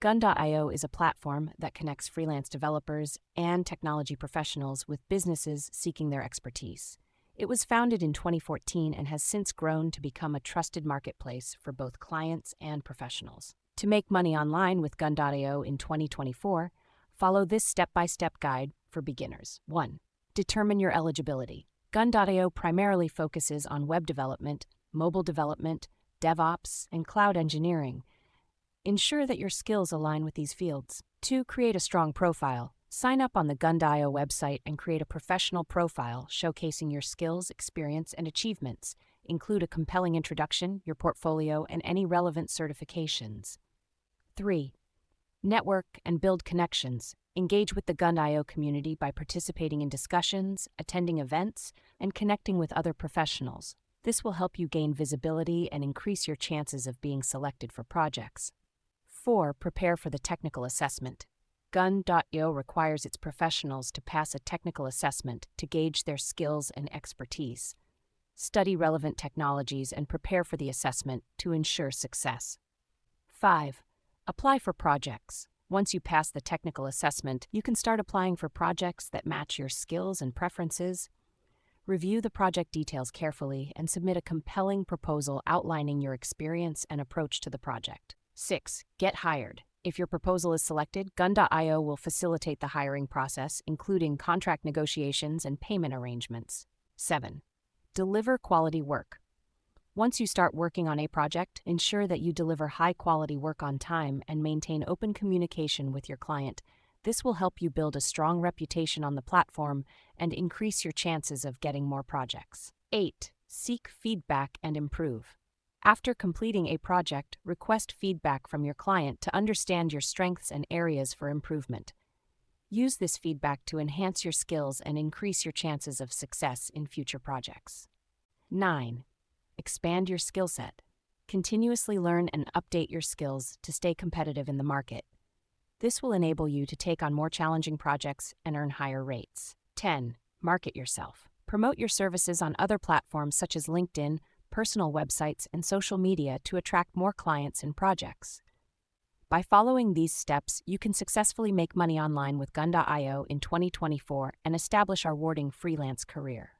Gun.io is a platform that connects freelance developers and technology professionals with businesses seeking their expertise. It was founded in 2014 and has since grown to become a trusted marketplace for both clients and professionals. To make money online with Gun.io in 2024, follow this step-by-step guide for beginners. 1. Determine your eligibility. Gun.io primarily focuses on web development, mobile development, DevOps, and cloud engineering. Ensure that your skills align with these fields. 2. Create a strong profile. Sign up on the Gun.io website and create a professional profile showcasing your skills, experience, and achievements. Include a compelling introduction, your portfolio, and any relevant certifications. 3. Network and build connections. Engage with the Gun.io community by participating in discussions, attending events, and connecting with other professionals. This will help you gain visibility and increase your chances of being selected for projects. 4. Prepare for the technical assessment. Gun.io requires its professionals to pass a technical assessment to gauge their skills and expertise. Study relevant technologies and prepare for the assessment to ensure success. 5. Apply for projects. Once you pass the technical assessment, you can start applying for projects that match your skills and preferences. Review the project details carefully and submit a compelling proposal outlining your experience and approach to the project. 6. Get hired. If your proposal is selected, Gun.io will facilitate the hiring process, including contract negotiations and payment arrangements. 7. Deliver quality work. Once you start working on a project, ensure that you deliver high-quality work on time and maintain open communication with your client. This will help you build a strong reputation on the platform and increase your chances of getting more projects. 8. Seek feedback and improve. After completing a project, request feedback from your client to understand your strengths and areas for improvement. Use this feedback to enhance your skills and increase your chances of success in future projects. 9. Expand your skill set. Continuously learn and update your skills to stay competitive in the market. This will enable you to take on more challenging projects and earn higher rates. 10. Market yourself. Promote your services on other platforms such as LinkedIn, personal websites, and social media to attract more clients and projects. By following these steps, you can successfully make money online with Gun.io in 2024 and establish a rewarding freelance career.